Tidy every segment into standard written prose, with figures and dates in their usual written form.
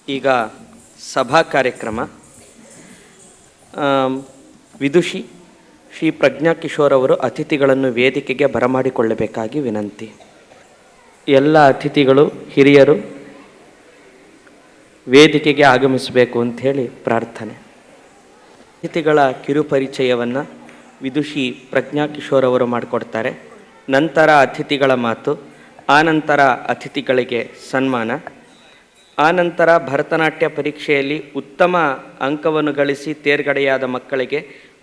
ಈಗ ಸಭಾ ಕಾರ್ಯಕ್ರಮ. ವಿದುಷಿ ಶ್ರೀ ಪ್ರಜ್ಞಾ ಕಿಶೋರ್ ಅವರು ಅತಿಥಿಗಳನ್ನು ವೇದಿಕೆಗೆ ಬರಮಾಡಿಕೊಳ್ಳಬೇಕಾಗಿ ವಿನಂತಿ. ಎಲ್ಲ ಅತಿಥಿಗಳು ಹಿರಿಯರು ವೇದಿಕೆಗೆ ಆಗಮಿಸಬೇಕು ಅಂಥೇಳಿ ಪ್ರಾರ್ಥನೆ. ಅತಿಥಿಗಳ ಕಿರುಪರಿಚಯವನ್ನು ವಿದುಷಿ ಪ್ರಜ್ಞಾ ಕಿಶೋರ್ ಅವರು ಮಾಡಿಕೊಡ್ತಾರೆ. ನಂತರ ಅತಿಥಿಗಳ ಮಾತು, ಆನಂತರ ಅತಿಥಿಗಳಿಗೆ ಸನ್ಮಾನ, ಆನಂತರ ಭರತನಾಟ್ಯ ಪರೀಕ್ಷೆಯಲ್ಲಿ ಉತ್ತಮ ಅಂಕವನ್ನು ಗಳಿಸಿ ತೇರ್ಗಡೆಯಾದ ಮಕ್ಕಳಿಗೆ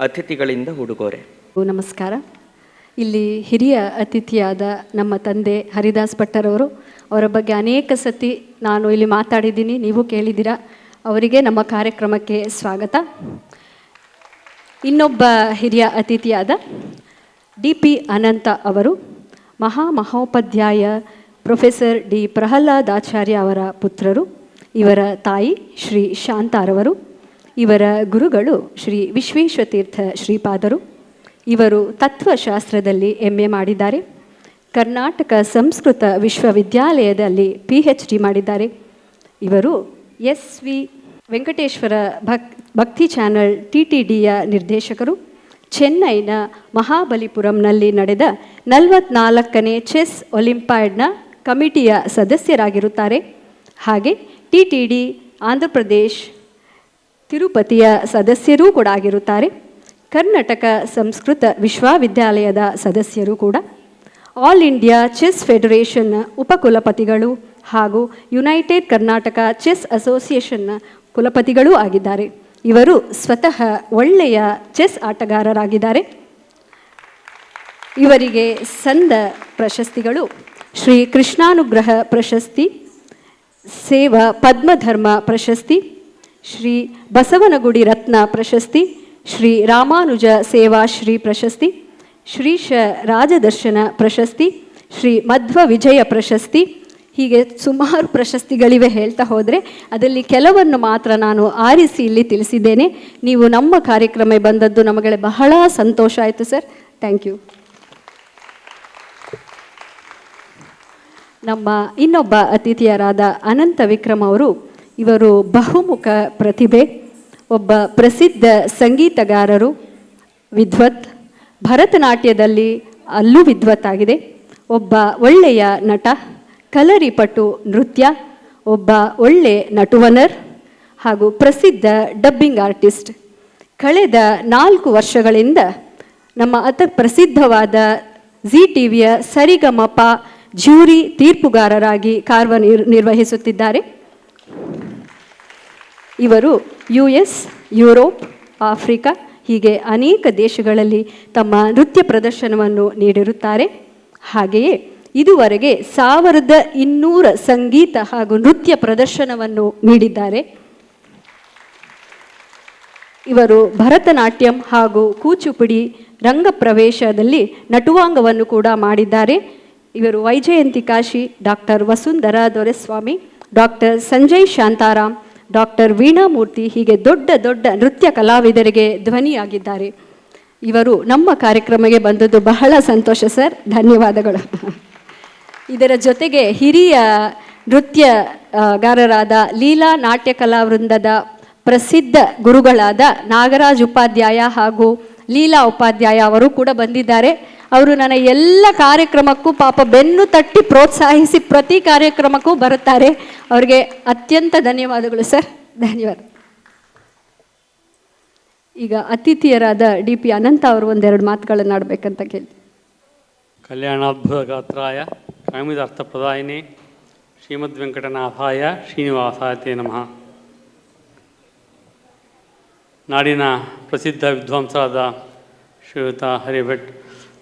ಅತಿಥಿಗಳಿಂದ ಉಡುಗೊರೆ. ನಮಸ್ಕಾರ. ಇಲ್ಲಿ ಹಿರಿಯ ಅತಿಥಿಯಾದ ನಮ್ಮ ತಂದೆ ಹರಿದಾಸ್ ಭಟ್ಟರವರು, ಅವರ ಬಗ್ಗೆ ಅನೇಕ ಸತಿ ನಾನು ಇಲ್ಲಿ ಮಾತಾಡಿದ್ದೀನಿ, ನೀವು ಕೇಳಿದ್ದೀರಾ. ಅವರಿಗೆ ನಮ್ಮ ಕಾರ್ಯಕ್ರಮಕ್ಕೆ ಸ್ವಾಗತ. ಇನ್ನೊಬ್ಬ ಹಿರಿಯ ಅತಿಥಿಯಾದ DP ಅನಂತ ಅವರು ಮಹೋಪಾಧ್ಯಾಯ ಪ್ರೊಫೆಸರ್ ಡಿ ಪ್ರಹ್ಲಾದಾಚಾರ್ಯ ಅವರ ಪುತ್ರರು. ಇವರ ತಾಯಿ ಶ್ರೀ ಶಾಂತಾರವರು. ಇವರ ಗುರುಗಳು ಶ್ರೀ ವಿಶ್ವೇಶತೀರ್ಥ ಶ್ರೀಪಾದರು. ಇವರು ತತ್ವಶಾಸ್ತ್ರದಲ್ಲಿ MA ಮಾಡಿದ್ದಾರೆ. ಕರ್ನಾಟಕ ಸಂಸ್ಕೃತ ವಿಶ್ವವಿದ್ಯಾಲಯದಲ್ಲಿ PhD ಮಾಡಿದ್ದಾರೆ. ಇವರು SV ವೆಂಕಟೇಶ್ವರ ಭಕ್ತಿ ಚಾನಲ್ TTDಯ ನಿರ್ದೇಶಕರು. ಚೆನ್ನೈನ ಮಹಾಬಲಿಪುರಂನಲ್ಲಿ ನಡೆದ 44ನೇ ಚೆಸ್ ಒಲಿಂಪಿಯಾಡ್ನ ಕಮಿಟಿಯ ಸದಸ್ಯರಾಗಿರುತ್ತಾರೆ. ಹಾಗೆ TTD ಆಂಧ್ರ ಪ್ರದೇಶ್ ತಿರುಪತಿಯ ಸದಸ್ಯರೂ ಕೂಡ ಆಗಿರುತ್ತಾರೆ. ಕರ್ನಾಟಕ ಸಂಸ್ಕೃತ ವಿಶ್ವವಿದ್ಯಾಲಯದ ಸದಸ್ಯರು ಕೂಡ. ಆಲ್ ಇಂಡಿಯಾ ಚೆಸ್ ಫೆಡರೇಷನ್ನ ಉಪಕುಲಪತಿಗಳು ಹಾಗೂ ಯುನೈಟೆಡ್ ಕರ್ನಾಟಕ ಚೆಸ್ ಅಸೋಸಿಯೇಷನ್ನ ಕುಲಪತಿಗಳೂ ಆಗಿದ್ದಾರೆ. ಇವರು ಸ್ವತಃ ಒಳ್ಳೆಯ ಚೆಸ್ ಆಟಗಾರರಾಗಿದ್ದಾರೆ. ಇವರಿಗೆ ಸಂದ ಪ್ರಶಸ್ತಿಗಳು ಶ್ರೀ ಕೃಷ್ಣಾನುಗ್ರಹ ಪ್ರಶಸ್ತಿ, ಸೇವಾ ಪದ್ಮಧರ್ಮ ಪ್ರಶಸ್ತಿ, ಶ್ರೀ ಬಸವನಗುಡಿ ರತ್ನ ಪ್ರಶಸ್ತಿ, ಶ್ರೀ ರಾಮಾನುಜ ಸೇವಾಶ್ರೀ ಪ್ರಶಸ್ತಿ, ಶ್ರೀಶ ರಾಜದರ್ಶನ ಪ್ರಶಸ್ತಿ, ಶ್ರೀ ಮಧ್ವ ವಿಜಯ ಪ್ರಶಸ್ತಿ, ಹೀಗೆ ಸುಮಾರು ಪ್ರಶಸ್ತಿಗಳಿವೆ. ಹೇಳ್ತಾ ಹೋದರೆ ಅದರಲ್ಲಿ ಕೆಲವನ್ನು ಮಾತ್ರ ನಾನು ಆರಿಸಿ ಇಲ್ಲಿ ತಿಳಿಸಿದ್ದೇನೆ. ನೀವು ನಮ್ಮ ಕಾರ್ಯಕ್ರಮ ಬಂದದ್ದು ನಮಗೆ ಬಹಳ ಸಂತೋಷ ಆಯಿತು ಸರ್. Thank you. ನಮ್ಮ ಇನ್ನೊಬ್ಬ ಅತಿಥಿಯರಾದ ಅನಂತ ವಿಕ್ರಮ್ ಅವರು, ಇವರು ಬಹುಮುಖ ಪ್ರತಿಭೆ, ಒಬ್ಬ ಪ್ರಸಿದ್ಧ ಸಂಗೀತಗಾರರು, ವಿದ್ವತ್, ಭರತನಾಟ್ಯದಲ್ಲಿ ಅಲ್ಲೂ ವಿದ್ವತ್ತಾಗಿದೆ, ಒಬ್ಬ ಒಳ್ಳೆಯ ನಟ, ಕಲರಿಪಟು ನೃತ್ಯ, ಒಬ್ಬ ಒಳ್ಳೆ ನಟುವನರ್ ಹಾಗೂ ಪ್ರಸಿದ್ಧ ಡಬ್ಬಿಂಗ್ ಆರ್ಟಿಸ್ಟ್. ಕಳೆದ 4 ವರ್ಷಗಳಿಂದ ನಮ್ಮ ಪ್ರಸಿದ್ಧವಾದ ZTVಯ ಸರಿಗಮಪ ಜ್ಯೂರಿ ತೀರ್ಪುಗಾರರಾಗಿ ಕಾರ್ಯನಿರ್ವಹಿಸುತ್ತಿದ್ದಾರೆ. ಇವರು US, ಯುರೋಪ್, ಆಫ್ರಿಕಾ ಹೀಗೆ ಅನೇಕ ದೇಶಗಳಲ್ಲಿ ತಮ್ಮ ನೃತ್ಯ ಪ್ರದರ್ಶನವನ್ನು ನೀಡಿರುತ್ತಾರೆ. ಹಾಗೆಯೇ ಇದುವರೆಗೆ 1200 ಸಂಗೀತ ಹಾಗೂ ನೃತ್ಯ ಪ್ರದರ್ಶನವನ್ನು ನೀಡಿದ್ದಾರೆ. ಇವರು ಭರತನಾಟ್ಯಂ ಹಾಗೂ ಕೂಚುಪುಡಿ ರಂಗಪ್ರವೇಶದಲ್ಲಿ ನಟುವಾಂಗವನ್ನು ಕೂಡ ಮಾಡಿದ್ದಾರೆ. ಇವರು Vyjayanthi Kashi, doctor Vasundhara Doreswamy, doctor Sanjay Shantaram, doctor Veenamurthy ಹೀಗೆ ದೊಡ್ಡ ದೊಡ್ಡ ನೃತ್ಯ ಕಲಾವಿದರಿಗೆ ಧ್ವನಿಯಾಗಿದ್ದಾರೆ. ಇವರು ನಮ್ಮ ಕಾರ್ಯಕ್ರಮಕ್ಕೆ ಬಂದದ್ದು ಬಹಳ ಸಂತೋಷ ಸರ್, ಧನ್ಯವಾದಗಳು. ಇದರ ಜೊತೆಗೆ ಹಿರಿಯ ನೃತ್ಯಗಾರರಾದ ಲೀಲಾ ನಾಟ್ಯ ಕಲಾವೃಂದದ ಪ್ರಸಿದ್ಧ ಗುರುಗಳಾದ ನಾಗರಾಜ್ ಉಪಾಧ್ಯಾಯ ಹಾಗೂ ಲೀಲಾ ಉಪಾಧ್ಯಾಯ ಅವರು ಕೂಡ ಬಂದಿದ್ದಾರೆ. ಅವರು ನನ್ನ ಎಲ್ಲ ಕಾರ್ಯಕ್ರಮಕ್ಕೂ ಪಾಪ ಬೆನ್ನು ತಟ್ಟಿ ಪ್ರೋತ್ಸಾಹಿಸಿ ಪ್ರತಿ ಕಾರ್ಯಕ್ರಮಕ್ಕೂ ಬರುತ್ತಾರೆ. ಅವರಿಗೆ ಅತ್ಯಂತ ಧನ್ಯವಾದಗಳು ಸರ್, ಧನ್ಯವಾದ. ಈಗ ಅತಿಥಿಯರಾದ DP ಅನಂತ ಅವರು ಒಂದೆರಡು ಮಾತುಗಳನ್ನು ಆಡಬೇಕಂತ ಕೇಳಿ. ಕಲ್ಯಾಣಾದ್ಭುತ ಗಾತ್ರಾಯ ಕಾಮಿದಾರ್ಥಪ್ರದಾಯಿನಿ ಶ್ರೀಮದ್ವೆಂಕಟನಾಥಾಯ ಶ್ರೀನಿವಾಸಾಯ ನಮಃ. ನಾಡಿನ ಪ್ರಸಿದ್ಧ ವಿದ್ವಾಂಸರಾದ ಶ್ರೀಯುತ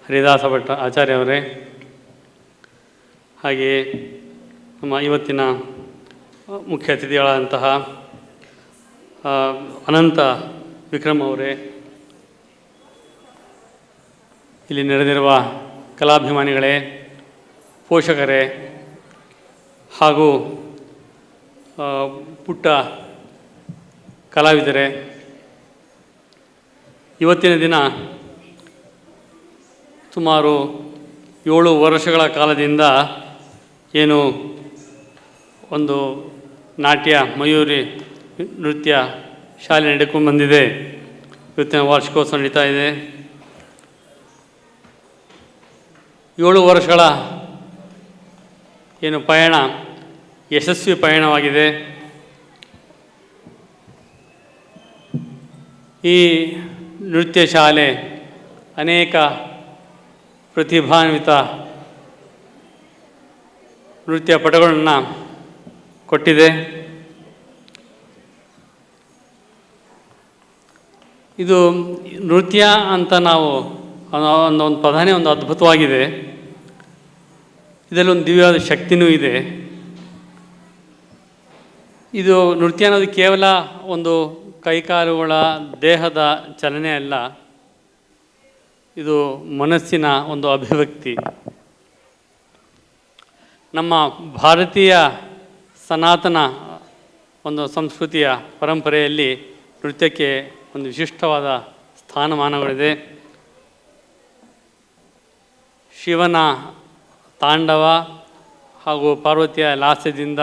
ಹರಿದಾಸ ಭಟ್ ಆಚಾರ್ಯವರೇ, ಹಾಗೆಯೇ ನಮ್ಮ ಇವತ್ತಿನ ಮುಖ್ಯ ಅತಿಥಿಗಳಾದಂತಹ ಅನಂತ ವಿಕ್ರಮ್ ಅವರೇ, ಇಲ್ಲಿ ನಡೆದಿರುವ ಕಲಾಭಿಮಾನಿಗಳೇ, ಪೋಷಕರೇ ಹಾಗೂ ಪುಟ್ಟ ಕಲಾವಿದರೇ, ಇವತ್ತಿನ ದಿನ ಸುಮಾರು 7 ವರ್ಷಗಳ ಕಾಲದಿಂದ ಏನು ಒಂದು ನಾಟ್ಯ ಮಯೂರಿ ನೃತ್ಯ ಶಾಲೆ ನಡೆಕೊಂಡು ಬಂದಿದೆ. ಇವತ್ತಿನ ವಾರ್ಷಿಕೋತ್ಸವ ನಡೀತಾ ಇದೆ. 7 ವರ್ಷಗಳ ಏನು ಪಯಣ ಯಶಸ್ವಿ ಪಯಣವಾಗಿದೆ. ಈ ನೃತ್ಯ ಶಾಲೆ ಅನೇಕ ಪ್ರತಿಭಾನ್ವಿತ ನೃತ್ಯ ಪಟುಗಳನ್ನು ಕೊಟ್ಟಿದೆ. ಇದು ನೃತ್ಯ ಅಂತ ನಾವು ಒಂದು ಪದನೇ ಒಂದು ಅದ್ಭುತವಾಗಿದೆ. ಇದರಲ್ಲಿ ಒಂದು ದಿವ್ಯವಾದ ಶಕ್ತಿನೂ ಇದೆ. ಇದು ನೃತ್ಯ ಅನ್ನೋದು ಕೇವಲ ಒಂದು ಕೈಕಾಲುಗಳ ದೇಹದ ಚಲನೆ ಅಲ್ಲ, ಇದು ಮನಸ್ಸಿನ ಒಂದು ಅಭಿವ್ಯಕ್ತಿ. ನಮ್ಮ ಭಾರತೀಯ ಸನಾತನ ಒಂದು ಸಂಸ್ಕೃತಿಯ ಪರಂಪರೆಯಲ್ಲಿ ನೃತ್ಯಕ್ಕೆ ಒಂದು ವಿಶಿಷ್ಟವಾದ ಸ್ಥಾನಮಾನಗಳಿದೆ. ಶಿವನ ತಾಂಡವ ಹಾಗೂ ಪಾರ್ವತಿಯ ಲಾಸ್ಯದಿಂದ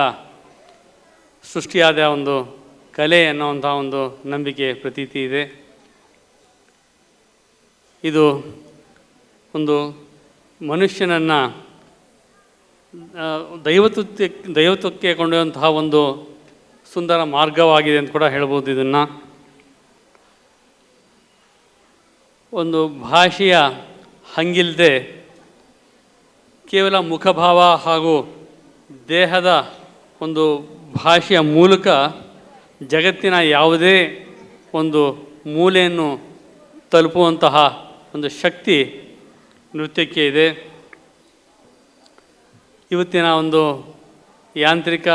ಸೃಷ್ಟಿಯಾದ ಒಂದು ಕಲೆ ಅನ್ನುವಂಥ ಒಂದು ನಂಬಿಕೆ ಪ್ರತೀತಿ ಇದೆ. ಇದು ಒಂದು ಮನುಷ್ಯನನ್ನು ದೈವತ್ವಕ್ಕೆ ಕೊಂಡೊಯ್ಯುವಂತಹ ಒಂದು ಸುಂದರ ಮಾರ್ಗವಾಗಿದೆ ಅಂತ ಕೂಡ ಹೇಳ್ಬೋದು. ಇದನ್ನು ಒಂದು ಭಾಷೆಯ ಹಂಗಿಲ್ಲದೆ ಕೇವಲ ಮುಖಭಾವ ಹಾಗೂ ದೇಹದ ಒಂದು ಭಾಷೆಯ ಮೂಲಕ ಜಗತ್ತಿನ ಯಾವುದೇ ಒಂದು ಮೂಲೆಯನ್ನು ತಲುಪುವಂತಹ ಒಂದು ಶಕ್ತಿ ನೃತ್ಯಕ್ಕೆ ಇದೆ. ಇವತ್ತಿನ ಒಂದು ಯಾಂತ್ರಿಕ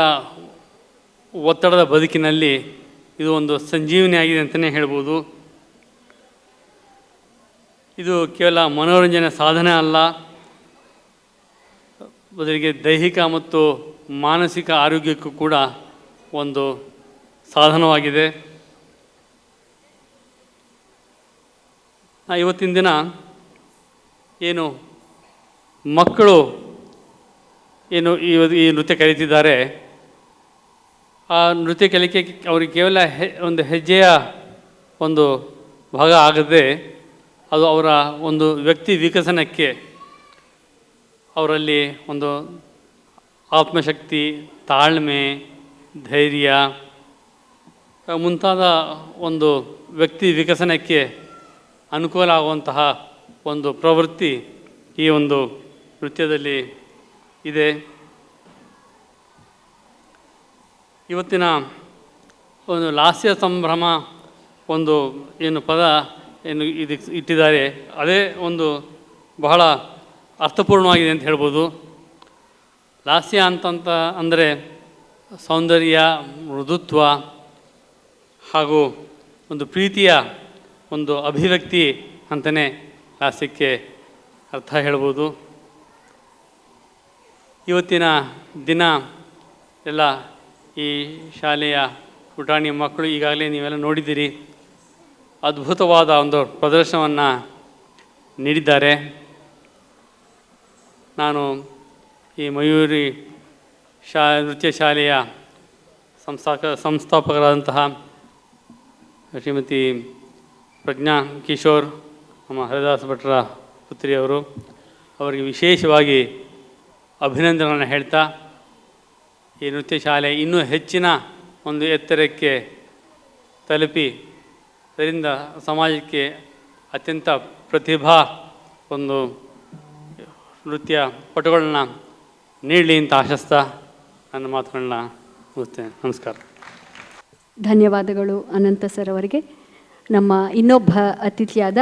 ಒತ್ತಡದ ಬದುಕಿನಲ್ಲಿ ಇದು ಒಂದು ಸಂಜೀವನಿ ಆಗಿದೆ ಅಂತಲೇ ಹೇಳ್ಬೋದು. ಇದು ಕೇವಲ ಮನೋರಂಜನೆ ಸಾಧನೆ ಅಲ್ಲ, ಬದಲಿಗೆ ದೈಹಿಕ ಮತ್ತು ಮಾನಸಿಕ ಆರೋಗ್ಯಕ್ಕೂ ಕೂಡ ಒಂದು ಸಾಧನವಾಗಿದೆ. ಇವತ್ತಿನ ದಿನ ಏನು ಮಕ್ಕಳು ಏನು ಈ ನೃತ್ಯ ಕಲಿತಿದ್ದಾರೆ, ಆ ನೃತ್ಯ ಕಲಿಕೆ ಅವರಿಗೆ ಕೇವಲ ಒಂದು ಹೆಜ್ಜೆಯ ಒಂದು ಭಾಗ ಆಗದೆ ಅದು ಅವರ ಒಂದು ವ್ಯಕ್ತಿ ವಿಕಸನಕ್ಕೆ, ಅವರಲ್ಲಿ ಒಂದು ಆತ್ಮಶಕ್ತಿ, ತಾಳ್ಮೆ, ಧೈರ್ಯ ಮುಂತಾದ ಒಂದು ವ್ಯಕ್ತಿ ವಿಕಸನಕ್ಕೆ ಅನುಕೂಲ ಆಗುವಂತಹ ಒಂದು ಪ್ರವೃತ್ತಿ ಈ ಒಂದು ನೃತ್ಯದಲ್ಲಿ ಇದೆ. ಇವತ್ತಿನ ಒಂದು ಲಾಸ್ಯ ಸಂಭ್ರಮ ಒಂದು ಏನು ಪದ ಏನು ಇದಕ್ಕೆ ಇಟ್ಟಿದ್ದಾರೆ, ಅದೇ ಒಂದು ಬಹಳ ಅರ್ಥಪೂರ್ಣವಾಗಿದೆ ಅಂತ ಹೇಳ್ಬೋದು. ಲಾಸ್ಯ ಅಂತಂತ ಅಂದರೆ ಸೌಂದರ್ಯ, ಮೃದುತ್ವ ಹಾಗೂ ಒಂದು ಪ್ರೀತಿಯ ಒಂದು ಅಭಿವ್ಯಕ್ತಿ ಅಂತಲೇ ಲಾಸ್ಯಕ್ಕೆ ಅರ್ಥ ಹೇಳ್ಬೋದು. ಇವತ್ತಿನ ದಿನ ಎಲ್ಲ ಈ ಶಾಲೆಯ ಪುಟಾಣಿ ಮಕ್ಕಳು ಈಗಾಗಲೇ ನೀವೆಲ್ಲ ನೋಡಿದ್ದೀರಿ, ಅದ್ಭುತವಾದ ಒಂದು ಪ್ರದರ್ಶನವನ್ನು ನೀಡಿದ್ದಾರೆ. ನಾನು ಈ ಮಯೂರಿ ನೃತ್ಯ ಶಾಲೆಯ ಸಂಸ್ಥಾಪಕರಾದಂತಹ ಶ್ರೀಮತಿ ಪ್ರಜ್ಞಾ ಕಿಶೋರ್, ನಮ್ಮ ಹರಿದಾಸ್ ಭಟ್ರ ಪುತ್ರಿಯವರು, ಅವರಿಗೆ ವಿಶೇಷವಾಗಿ ಅಭಿನಂದನೆಗಳನ್ನು ಹೇಳ್ತಾ ಈ ನೃತ್ಯ ಶಾಲೆ ಇನ್ನೂ ಹೆಚ್ಚಿನ ಒಂದು ಎತ್ತರಕ್ಕೆ ತಲುಪಿ ಅದರಿಂದ ಸಮಾಜಕ್ಕೆ ಅತ್ಯಂತ ಪ್ರತಿಭಾ ಒಂದು ನೃತ್ಯ ಪಟುಗಳನ್ನ ನೀಡಲಿ ಅಂತ ಆಶಿಸ್ತಾ ನನ್ನ ಮಾತುಗಳನ್ನ ಮುಗಿಸ್ತೇನೆ. ನಮಸ್ಕಾರ. ಧನ್ಯವಾದಗಳು ಅನಂತ ಸರ್ ಅವರಿಗೆ. ನಮ್ಮ ಇನ್ನೊಬ್ಬ ಅತಿಥಿಯಾದ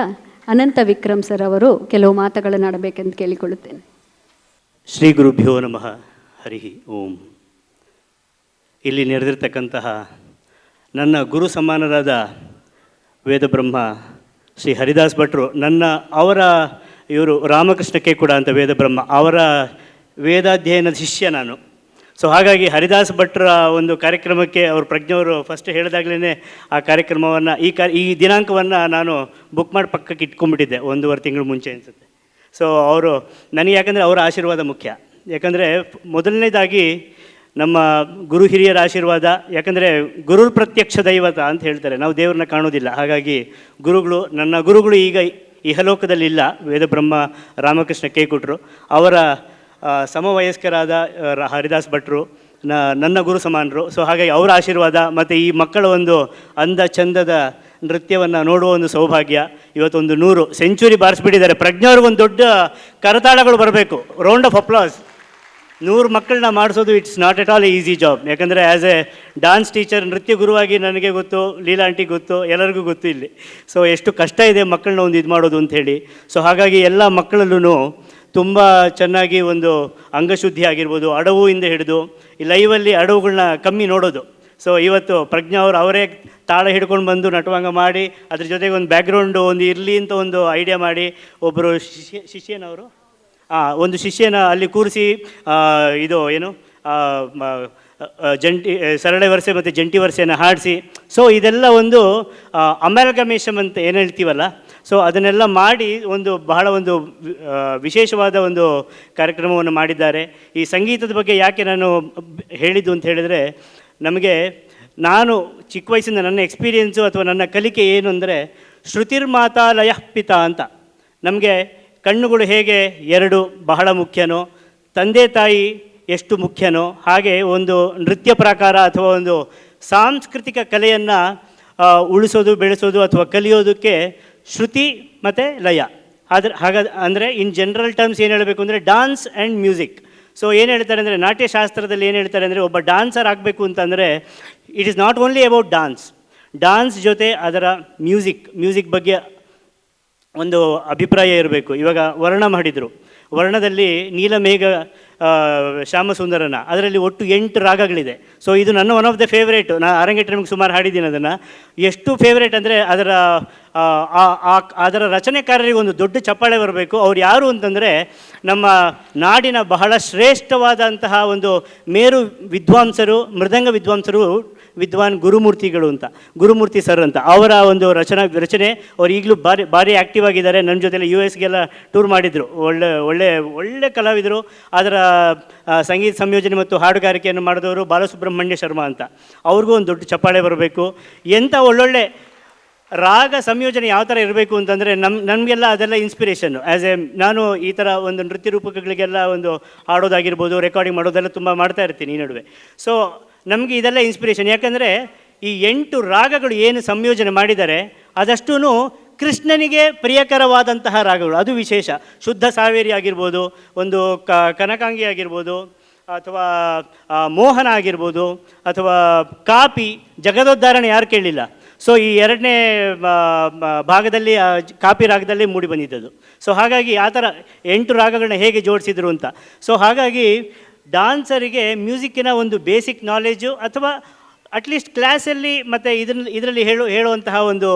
ಅನಂತ ವಿಕ್ರಮ್ ಸರ್ ಅವರು ಕೆಲವು ಮಾತುಗಳನ್ನು ಆಡಬೇಕೆಂದು ಕೇಳಿಕೊಳ್ಳುತ್ತೇನೆ. ಶ್ರೀ ಗುರುಭ್ಯೋ ನಮಃ. ಹರಿ ಓಂ. ಇಲ್ಲಿ ನೆರೆದಿರ್ತಕ್ಕಂತಹ ನನ್ನ ಗುರು ಸಮಾನರಾದ ವೇದಬ್ರಹ್ಮ ಶ್ರೀ ಹರಿದಾಸ್ ಭಟ್ರು, ಅವರ ಇವರು ರಾಮಕೃಷ್ಣಕ್ಕೆ ಕೂಡ ಅಂತ ವೇದಬ್ರಹ್ಮ ಅವರ ವೇದಾಧ್ಯಯನದ ಶಿಷ್ಯ ನಾನು. ಸೊ ಹಾಗಾಗಿ ಹರಿದಾಸ್ ಭಟ್ರ ಒಂದು ಕಾರ್ಯಕ್ರಮಕ್ಕೆ ಅವರು ಪ್ರಜ್ಞೆಯವರು ಫಸ್ಟ್ ಹೇಳಿದಾಗಲೇ ಆ ಕಾರ್ಯಕ್ರಮವನ್ನು ಈ ದಿನಾಂಕವನ್ನು ನಾನು ಬುಕ್ ಮಾಡಿ ಪಕ್ಕಕ್ಕೆ ಇಟ್ಕೊಂಡ್ಬಿಟ್ಟಿದ್ದೆ 1.5 ತಿಂಗಳು ಮುಂಚೆ ಅನಿಸುತ್ತೆ. ಸೊ ಅವರು ನನಗೆ ಯಾಕಂದರೆ ಅವರ ಆಶೀರ್ವಾದ ಮುಖ್ಯ. ಯಾಕಂದರೆ ಮೊದಲನೇದಾಗಿ ನಮ್ಮ ಗುರು ಹಿರಿಯರ ಆಶೀರ್ವಾದ. ಯಾಕಂದರೆ ಗುರುರ್ ಪ್ರತ್ಯಕ್ಷ ದೈವತ ಅಂತ ಹೇಳ್ತಾರೆ, ನಾವು ದೇವ್ರನ್ನ ಕಾಣೋದಿಲ್ಲ. ಹಾಗಾಗಿ ನನ್ನ ಗುರುಗಳು ಈಗ ಇಹಲೋಕದಲ್ಲಿಲ್ಲ. ವೇದಬ್ರಹ್ಮ ರಾಮಕೃಷ್ಣ ಕೇಕುಟ್ರು ಅವರ ಸಮವಯಸ್ಕರಾದ ಹರಿದಾಸ್ ಭಟ್ರು ನನ್ನ ಗುರು ಸಮಾನರು. ಸೊ ಹಾಗಾಗಿ ಅವರ ಆಶೀರ್ವಾದ ಮತ್ತು ಈ ಮಕ್ಕಳ ಒಂದು ಅಂದ ಚಂದದ ನೃತ್ಯವನ್ನು ನೋಡುವ ಒಂದು ಸೌಭಾಗ್ಯ. ಇವತ್ತೊಂದು 100 ಸೆಂಚುರಿ ಬಾರಿಸ್ಬಿಟ್ಟಿದ್ದಾರೆ. ಪ್ರಜ್ಞಾವ್ರಿಗೊಂದು ದೊಡ್ಡ ಕರತಾಳಗಳು ಬರಬೇಕು, ರೌಂಡ್ ಆಫ್ ಅಪ್ಲಾಸ್. 100 ಮಕ್ಕಳನ್ನ ಮಾಡಿಸೋದು it's not at all easy job. ಯಾಕಂದರೆ ಆ್ಯಸ್ ಎ ಡಾನ್ಸ್ ಟೀಚರ್, ನೃತ್ಯ ಗುರುವಾಗಿ ನನಗೆ ಗೊತ್ತು, ಲೀಲಾ ಆಂಟಿಗೆ ಗೊತ್ತು, ಎಲ್ಲರಿಗೂ ಗೊತ್ತು ಇಲ್ಲಿ. ಸೊ ಎಷ್ಟು ಕಷ್ಟ ಇದೆ ಮಕ್ಕಳನ್ನ ಒಂದು ಇದು ಮಾಡೋದು ಅಂಥೇಳಿ. ಸೊ ಹಾಗಾಗಿ ಎಲ್ಲ ಮಕ್ಕಳಲ್ಲೂ ತುಂಬ ಚೆನ್ನಾಗಿ ಒಂದು ಅಂಗಶುದ್ಧಿ ಆಗಿರ್ಬೋದು, ಅಡವಿಂದ ಹಿಡಿದು ಈ ಲೈವಲ್ಲಿ ಅಡವುಗಳನ್ನ ಕಮ್ಮಿ ನೋಡೋದು. ಸೊ ಇವತ್ತು ಪ್ರಜ್ಞಾ ಅವರು ಅವರೇ ತಾಳ ಹಿಡ್ಕೊಂಡು ಬಂದು ನಟುವಂಗ ಮಾಡಿ, ಅದ್ರ ಜೊತೆಗೆ ಒಂದು ಬ್ಯಾಕ್ಗ್ರೌಂಡು ಒಂದು ಇರಲಿ ಅಂತ ಒಂದು ಐಡಿಯಾ ಮಾಡಿ, ಒಬ್ಬರು ಶಿಷ್ಯನವರು ಒಂದು ಶಿಷ್ಯನ ಅಲ್ಲಿ ಕೂರಿಸಿ ಇದು ಏನು ಜಂಟಿ ಸರಳ ವರ್ಷೆ ಮತ್ತು ಜಂಟಿ ವರ್ಷೆಯನ್ನು ಹಾಡಿಸಿ, ಸೊ ಇದೆಲ್ಲ ಒಂದು ಅಮ್ಯಾಲ್ಗಮೇಷನ್ ಅಂತ ಏನು ಹೇಳ್ತೀವಲ್ಲ, ಸೊ ಅದನ್ನೆಲ್ಲ ಮಾಡಿ ಒಂದು ಬಹಳ ಒಂದು ವಿಶೇಷವಾದ ಒಂದು ಕಾರ್ಯಕ್ರಮವನ್ನು ಮಾಡಿದ್ದಾರೆ. ಈ ಸಂಗೀತದ ಬಗ್ಗೆ ಯಾಕೆ ನಾನು ಹೇಳಿದ್ದು ಅಂತ ಹೇಳಿದರೆ, ನಾನು ಚಿಕ್ಕ ವಯಸ್ಸಿಂದ ನನ್ನ ಎಕ್ಸ್ಪೀರಿಯೆನ್ಸು ಅಥವಾ ನನ್ನ ಕಲಿಕೆ ಏನು ಅಂದರೆ, ಶ್ರುತಿರ್ಮಾತಾ ಲಯಃ ಪಿತಾ ಅಂತ. ನಮಗೆ ಕಣ್ಣುಗಳು ಹೇಗೆ 2 ಬಹಳ ಮುಖ್ಯನೋ, ತಂದೆ ತಾಯಿ ಎಷ್ಟು ಮುಖ್ಯನೋ, ಹಾಗೆ ಒಂದು ನೃತ್ಯ ಪ್ರಕಾರ ಅಥವಾ ಒಂದು ಸಾಂಸ್ಕೃತಿಕ ಕಲೆಯನ್ನು ಉಳಿಸೋದು, ಬೆಳೆಸೋದು ಅಥವಾ ಕಲಿಯೋದಕ್ಕೆ ಶ್ರುತಿ ಮತ್ತು ಲಯ. ಅಂದರೆ ಇನ್ ಜನರಲ್ ಟರ್ಮ್ಸ್ ಏನು ಹೇಳಬೇಕು ಅಂದರೆ ಡಾನ್ಸ್ ಆ್ಯಂಡ್ ಮ್ಯೂಸಿಕ್. ಸೊ ಏನು ಹೇಳ್ತಾರೆ ಅಂದರೆ, ನಾಟ್ಯಶಾಸ್ತ್ರದಲ್ಲಿ ಏನು ಹೇಳ್ತಾರೆ ಅಂದರೆ, ಒಬ್ಬ ಡಾನ್ಸರ್ ಆಗಬೇಕು ಅಂತಂದರೆ it is not only about dance ಜೊತೆ ಅದರ ಮ್ಯೂಸಿಕ್ ಬಗ್ಗೆ ಒಂದು ಅಭಿಪ್ರಾಯ ಇರಬೇಕು. ಇವಾಗ ವರ್ಣ ಮಾಡಿದರು, ವರ್ಣದಲ್ಲಿ ನೀಲಮೇಘ ಶ್ಯಾಮಸುಂದರನ, ಅದರಲ್ಲಿ ಒಟ್ಟು 8 ರಾಗಗಳಿದೆ. ಸೊ ಇದು ನನ್ನ ಒನ್ ಆಫ್ ದ ಫೇವ್ರೇಟು. ನಾನು ಅರಂಗೇಟ್ರ ನಿಮಗೆ ಸುಮಾರು ಹಾಡಿದ್ದೀನಿ ಅದನ್ನು. ಎಷ್ಟು ಫೇವ್ರೇಟ್ ಅಂದರೆ ಅದರ ರಚನೆಕಾರರಿಗೆ ಒಂದು ದೊಡ್ಡ ಚಪ್ಪಾಳೆ ಬರಬೇಕು. ಅವ್ರು ಯಾರು ಅಂತಂದರೆ, ನಮ್ಮ ನಾಡಿನ ಬಹಳ ಶ್ರೇಷ್ಠವಾದಂತಹ ಒಂದು ಮೇರು ವಿದ್ವಾಂಸರು, ಮೃದಂಗ ವಿದ್ವಾಂಸರು, ವಿದ್ವಾನ್ ಗುರುಮೂರ್ತಿಗಳು ಅಂತ, ಗುರುಮೂರ್ತಿ ಸರ್ ಅಂತ. ಅವರ ಒಂದು ರಚನೆ ಅವ್ರು ಈಗಲೂ ಭಾರಿ ಆ್ಯಕ್ಟಿವ್ ಆಗಿದ್ದಾರೆ. ನನ್ನ ಜೊತೆಲಿ US ಟೂರ್ ಮಾಡಿದರು. ಒಳ್ಳೆ ಕಲಾವಿದರು. ಅದರ ಸಂಗೀತ ಸಂಯೋಜನೆ ಮತ್ತು ಹಾಡುಗಾರಿಕೆಯನ್ನು ಮಾಡಿದವರು ಬಾಲಸುಬ್ರಹ್ಮಣ್ಯ ಶರ್ಮಾ ಅಂತ. ಅವ್ರಿಗೂ ಒಂದು ದೊಡ್ಡ ಚಪ್ಪಾಳೆ ಬರಬೇಕು. ಎಂಥ ಒಳ್ಳೊಳ್ಳೆ ರಾಗ ಸಂಯೋಜನೆ ಯಾವ ಥರ ಇರಬೇಕು ಅಂತಂದರೆ, ನಮಗೆಲ್ಲ ಅದೆಲ್ಲ ಇನ್ಸ್ಪಿರೇಷನ್ನು. ನಾನು ಈ ಥರ ಒಂದು ನೃತ್ಯ ರೂಪಕಗಳಿಗೆಲ್ಲ ಒಂದು ಹಾಡೋದಾಗಿರ್ಬೋದು, ರೆಕಾರ್ಡಿಂಗ್ ಮಾಡೋದೆಲ್ಲ ತುಂಬ ಮಾಡ್ತಾ ಇರ್ತೀನಿ ಈ ನಡುವೆ. ಸೊ ನಮಗೆ ಇದೆಲ್ಲ ಇನ್ಸ್ಪಿರೇಷನ್. ಯಾಕಂದರೆ ಈ 8 ರಾಗಗಳು ಏನು ಸಂಯೋಜನೆ ಮಾಡಿದ್ದಾರೆ ಅದಷ್ಟೂ ಕೃಷ್ಣನಿಗೆ ಪ್ರಿಯಕರವಾದಂತಹ ರಾಗಗಳು. ಅದು ವಿಶೇಷ. ಶುದ್ಧ ಸಾವೇರಿ ಆಗಿರ್ಬೋದು, ಒಂದು ಕನಕಾಂಗಿ ಆಗಿರ್ಬೋದು, ಅಥವಾ ಮೋಹನ ಆಗಿರ್ಬೋದು, ಅಥವಾ ಕಾಪಿ, ಜಗದೋದ್ಧಾರಣೆ ಯಾರು ಕೇಳಲಿಲ್ಲ. ಸೊ ಈ 2ನೇ ಭಾಗದಲ್ಲಿ ಕಾಪಿ ರಾಗದಲ್ಲಿ ಮೂಡಿ ಬಂದಿದ್ದದು. ಸೊ ಹಾಗಾಗಿ ಆ ಥರ 8 ರಾಗಗಳನ್ನ ಹೇಗೆ ಜೋಡಿಸಿದ್ರು ಅಂತ. ಸೊ ಹಾಗಾಗಿ ಡಾನ್ಸರಿಗೆ ಮ್ಯೂಸಿಕ್ಕಿನ ಒಂದು ಬೇಸಿಕ್ ನಾಲೆಜು, ಅಥವಾ ಅಟ್ಲೀಸ್ಟ್ ಕ್ಲಾಸಲ್ಲಿ ಮತ್ತು ಇದರಲ್ಲಿ ಹೇಳುವಂತಹ ಒಂದು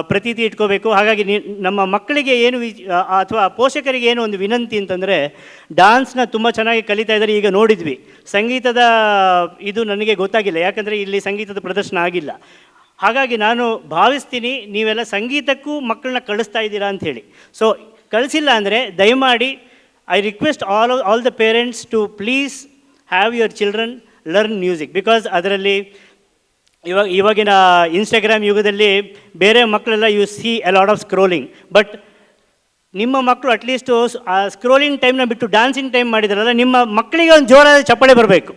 ಪ್ರತೀತಿ ಇಟ್ಕೋಬೇಕು. ಹಾಗಾಗಿ ನಮ್ಮ ಮಕ್ಕಳಿಗೆ ಏನು ಅಥವಾ ಪೋಷಕರಿಗೆ ಏನು ಒಂದು ವಿನಂತಿ ಅಂತಂದರೆ, ಡಾನ್ಸ್ನ ತುಂಬ ಚೆನ್ನಾಗಿ ಕಲಿತಾ ಇದ್ದಾರೆ. ಈಗ ನೋಡಿದ್ವಿ ಸಂಗೀತದ ಇದು ನನಗೆ ಗೊತ್ತಾಗಿಲ್ಲ, ಯಾಕಂದರೆ ಇಲ್ಲಿ ಸಂಗೀತದ ಪ್ರದರ್ಶನ ಆಗಿಲ್ಲ. ಹಾಗಾಗಿ ನಾನು ಭಾವಿಸ್ತೀನಿ ನೀವೆಲ್ಲ ಸಂಗೀತಕ್ಕೂ ಮಕ್ಕಳನ್ನ ಕಳಿಸ್ತಾ ಇದ್ದೀರಾ ಅಂಥೇಳಿ. ಸೊ ಕಳಿಸಿಲ್ಲ ಅಂದರೆ ದಯಮಾಡಿ I request all the parents to please have your children learn music, because ಅದರಲ್ಲಿ ಇವಾಗಿನ ಇನ್ಸ್ಟಾಗ್ರಾಮ್ ಯುಗದಲ್ಲಿ ಬೇರೆ ಮಕ್ಕಳೆಲ್ಲ U C A lot of scrolling. But ನಿಮ್ಮ ಮಕ್ಕಳು ಅಟ್ಲೀಸ್ಟು ಆ ಸ್ಕ್ರೋಲಿಂಗ್ ಟೈಮ್ನ ಬಿಟ್ಟು ಡ್ಯಾನ್ಸಿಂಗ್ ಟೈಮ್ ಮಾಡಿದಾರಲ್ಲ, ನಿಮ್ಮ ಮಕ್ಕಳಿಗೆ ಒಂದು ಜೋರಾದ ಚಪ್ಪಾಳೆ ಬರಬೇಕು.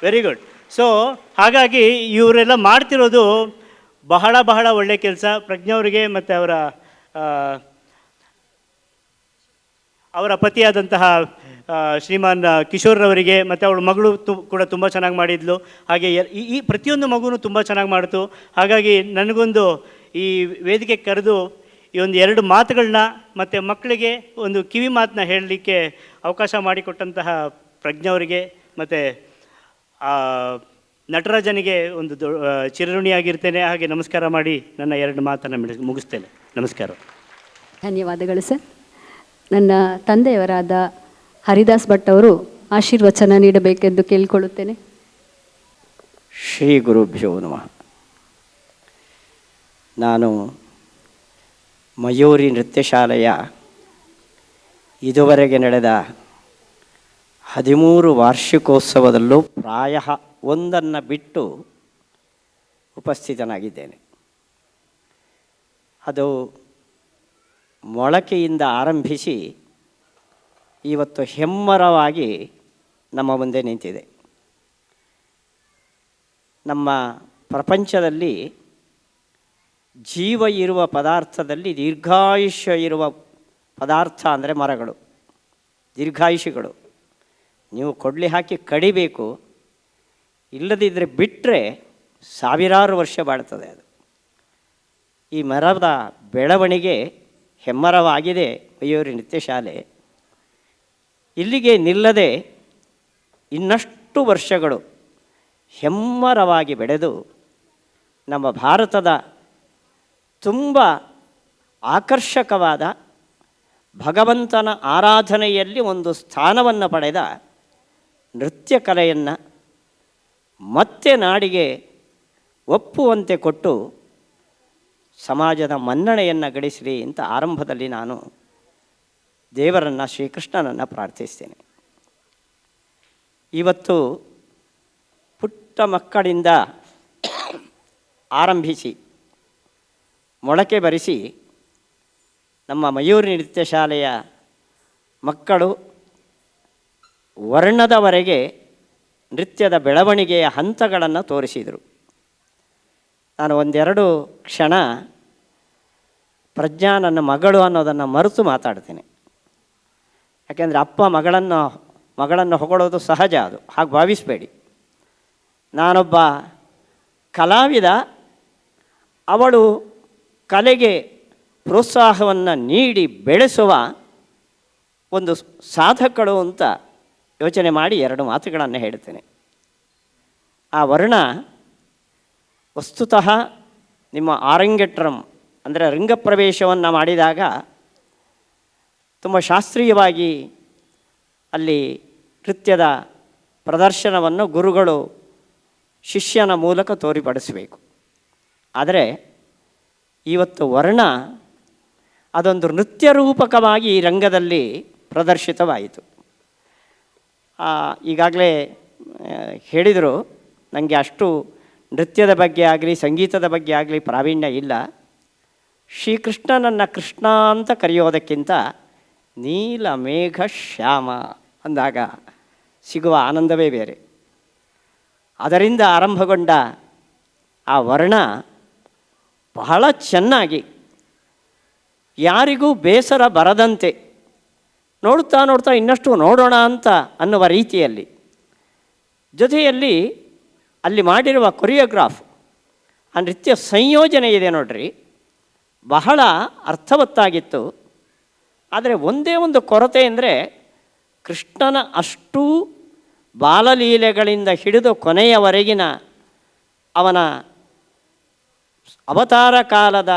Very good. ಸೊ ಹಾಗಾಗಿ ಇವರೆಲ್ಲ ಮಾಡ್ತಿರೋದು ಬಹಳ ಒಳ್ಳೆಯ ಕೆಲಸ. ಪ್ರಜ್ಞಾವರಿಗೆ ಮತ್ತು ಅವರ ಪತಿಯಾದಂತಹ ಶ್ರೀಮಾನ್ ಕಿಶೋರ್ರವರಿಗೆ ಮತ್ತು ಅವಳ ಮಗಳು ಕೂಡ ತುಂಬ ಚೆನ್ನಾಗಿ ಮಾಡಿದ್ಲು. ಹಾಗೆ ಈ ಪ್ರತಿಯೊಂದು ಮಗುವೂ ತುಂಬ ಚೆನ್ನಾಗಿ ಮಾಡ್ತು. ಹಾಗಾಗಿ ನನಗೊಂದು ಈ ವೇದಿಕೆ ಕರೆದು ಈ ಒಂದು 2 ಮಾತುಗಳನ್ನ ಮತ್ತು ಮಕ್ಕಳಿಗೆ ಒಂದು ಕಿವಿ ಮಾತನ್ನ ಹೇಳಲಿಕ್ಕೆ ಅವಕಾಶ ಮಾಡಿಕೊಟ್ಟಂತಹ ಪ್ರಜ್ಞಾವರಿಗೆ ಮತ್ತು ನಟರಾಜನಿಗೆ ಒಂದು ಚಿರಋಣಿಯಾಗಿರ್ತೇನೆ. ಹಾಗೆ ನಮಸ್ಕಾರ ಮಾಡಿ ನನ್ನ 2 ಮಾತನ್ನು ಮುಗಿಸ್ತೇನೆ. ನಮಸ್ಕಾರ. ಧನ್ಯವಾದಗಳು ಸರ್. ನನ್ನ ತಂದೆಯವರಾದ ಹರಿದಾಸ್ ಭಟ್ ಅವರು ಆಶೀರ್ವಚನ ನೀಡಬೇಕೆಂದು ಕೇಳಿಕೊಳ್ಳುತ್ತೇನೆ. ಶ್ರೀ ಗುರುಭ್ಯೋ ನಮಃ. ನಾನು ಮಯೂರಿ ನೃತ್ಯ ಶಾಲೆಯ ಇದುವರೆಗೆ ನಡೆದ 13 ವಾರ್ಷಿಕೋತ್ಸವದಲ್ಲೂ ಪ್ರಾಯ ಒಂದನ್ನು ಬಿಟ್ಟು ಉಪಸ್ಥಿತನಾಗಿದ್ದೇನೆ. ಅದು ಮೊಳಕೆಯಿಂದ ಆರಂಭಿಸಿ ಇವತ್ತು ಹೆಮ್ಮರವಾಗಿ ನಮ್ಮ ಮುಂದೆ ನಿಂತಿದೆ. ನಮ್ಮ ಪ್ರಪಂಚದಲ್ಲಿ ಜೀವ ಇರುವ ಪದಾರ್ಥದಲ್ಲಿ ದೀರ್ಘಾಯುಷ್ಯ ಇರುವ ಪದಾರ್ಥ ಅಂದರೆ ಮರಗಳು, ದೀರ್ಘಾಯುಷಿಗಳು. ನೀವು ಕೊಡಲಿ ಹಾಕಿ ಕಡಿಬೇಕು, ಇಲ್ಲದಿದ್ದರೆ ಬಿಟ್ಟರೆ ಸಾವಿರಾರು ವರ್ಷ ಬಾಳ್ತದೆ ಅದು. ಈ ಮರದ ಬೆಳವಣಿಗೆ ಹೆಮ್ಮರವಾಗಿದೆ ಮಯೂರಿ ನೃತ್ಯ ಶಾಲೆ. ಇಲ್ಲಿಗೆ ನಿಲ್ಲದೆ ಇನ್ನಷ್ಟು ವರ್ಷಗಳು ಹೆಮ್ಮರವಾಗಿ ಬೆಳೆದು ನಮ್ಮ ಭಾರತದ ತುಂಬ ಆಕರ್ಷಕವಾದ ಭಗವಂತನ ಆರಾಧನೆಯಲ್ಲಿ ಒಂದು ಸ್ಥಾನವನ್ನು ಪಡೆದ ನೃತ್ಯ ಕಲೆಯನ್ನು ಮತ್ತೆ ನಾಡಿಗೆ ಒಪ್ಪುವಂತೆ ಕೊಟ್ಟು ಸಮಾಜದ ಮನ್ನಣೆಯನ್ನು ಗಳಿಸಲಿ ಅಂತ ಆರಂಭದಲ್ಲಿ ನಾನು ದೇವರನ್ನು, ಶ್ರೀಕೃಷ್ಣನನ್ನು ಪ್ರಾರ್ಥಿಸ್ತೇನೆ. ಇವತ್ತು ಪುಟ್ಟ ಮಕ್ಕಳಿಂದ ಆರಂಭಿಸಿ ಮೊಳಕೆ ಬರಿಸಿ ನಮ್ಮ ಮಯೂರಿ ನೃತ್ಯ ಶಾಲೆಯ ಮಕ್ಕಳು ವರ್ಣದವರೆಗೆ ನೃತ್ಯದ ಬೆಳವಣಿಗೆಯ ಹಂತಗಳನ್ನು ತೋರಿಸಿದರು. ನಾನು ಒಂದೆರಡು ಕ್ಷಣ ಪ್ರಜ್ಞಾ ನನ್ನ ಮಗಳು ಅನ್ನೋದನ್ನು ಮರೆತು ಮಾತಾಡ್ತೇನೆ. ಯಾಕೆಂದರೆ ಅಪ್ಪ ಮಗಳನ್ನು ಹೊಗಳೋದು ಸಹಜ, ಅದು ಹಾಗೆ ಭಾವಿಸಬೇಡಿ. ನಾನೊಬ್ಬ ಕಲಾವಿದ, ಅವಳು ಕಲೆಗೆ ಪ್ರೋತ್ಸಾಹವನ್ನು ನೀಡಿ ಬೆಳೆಸುವ ಒಂದು ಸಾಧಕಳು ಅಂತ ಯೋಚನೆ ಮಾಡಿ ಎರಡು ಮಾತುಗಳನ್ನು ಹೇಳ್ತೇನೆ. ಆ ವರ್ಣ ವಸ್ತುತಃ ನಿಮ್ಮ ಆರಂಗೆಟ್ರಂ ಅಂದರೆ ರಂಗಪ್ರವೇಶವನ್ನು ಮಾಡಿದಾಗ ತುಂಬ ಶಾಸ್ತ್ರೀಯವಾಗಿ ಅಲ್ಲಿ ನೃತ್ಯದ ಪ್ರದರ್ಶನವನ್ನು ಗುರುಗಳು ಶಿಷ್ಯನ ಮೂಲಕ ತೋರಿಪಡಿಸಬೇಕು. ಆದರೆ ಇವತ್ತು ವರ್ಣ ಅದೊಂದು ನೃತ್ಯ ರೂಪಕವಾಗಿ ಈ ರಂಗದಲ್ಲಿ ಪ್ರದರ್ಶಿತವಾಯಿತು. ಈಗಾಗಲೇ ಹೇಳಿದರು, ನನಗೆ ಅಷ್ಟು ನೃತ್ಯದ ಬಗ್ಗೆ ಆಗಲಿ ಸಂಗೀತದ ಬಗ್ಗೆ ಆಗಲಿ ಪ್ರಾವೀಣ್ಯ ಇಲ್ಲ. ಶ್ರೀಕೃಷ್ಣನನ್ನು ಕೃಷ್ಣ ಅಂತ ಕರೆಯೋದಕ್ಕಿಂತ ನೀಲ ಮೇಘ ಶ್ಯಾಮ ಅಂದಾಗ ಸಿಗುವ ಆನಂದವೇ ಬೇರೆ. ಅದರಿಂದ ಆರಂಭಗೊಂಡ ಆ ವರ್ಣ ಬಹಳ ಚೆನ್ನಾಗಿ, ಯಾರಿಗೂ ಬೇಸರ ಬರದಂತೆ, ನೋಡ್ತಾ ನೋಡ್ತಾ ಇನ್ನಷ್ಟು ನೋಡೋಣ ಅಂತ ಅನ್ನುವ ರೀತಿಯಲ್ಲಿ, ಜೊತೆಯಲ್ಲಿ ಅಲ್ಲಿ ಮಾಡಿರುವ ಕೊರಿಯೋಗ್ರಾಫ್, ಆ ನೃತ್ಯ ಸಂಯೋಜನೆ ಇದೆ ನೋಡ್ರಿ, ಬಹಳ ಅರ್ಥವತ್ತಾಗಿತ್ತು. ಆದರೆ ಒಂದೇ ಒಂದು ಕೊರತೆ ಅಂದರೆ ಕೃಷ್ಣನ ಅಷ್ಟೂ ಬಾಲಲೀಲೆಗಳಿಂದ ಹಿಡಿದು ಕೊನೆಯವರೆಗಿನ ಅವನ ಅವತಾರ ಕಾಲದ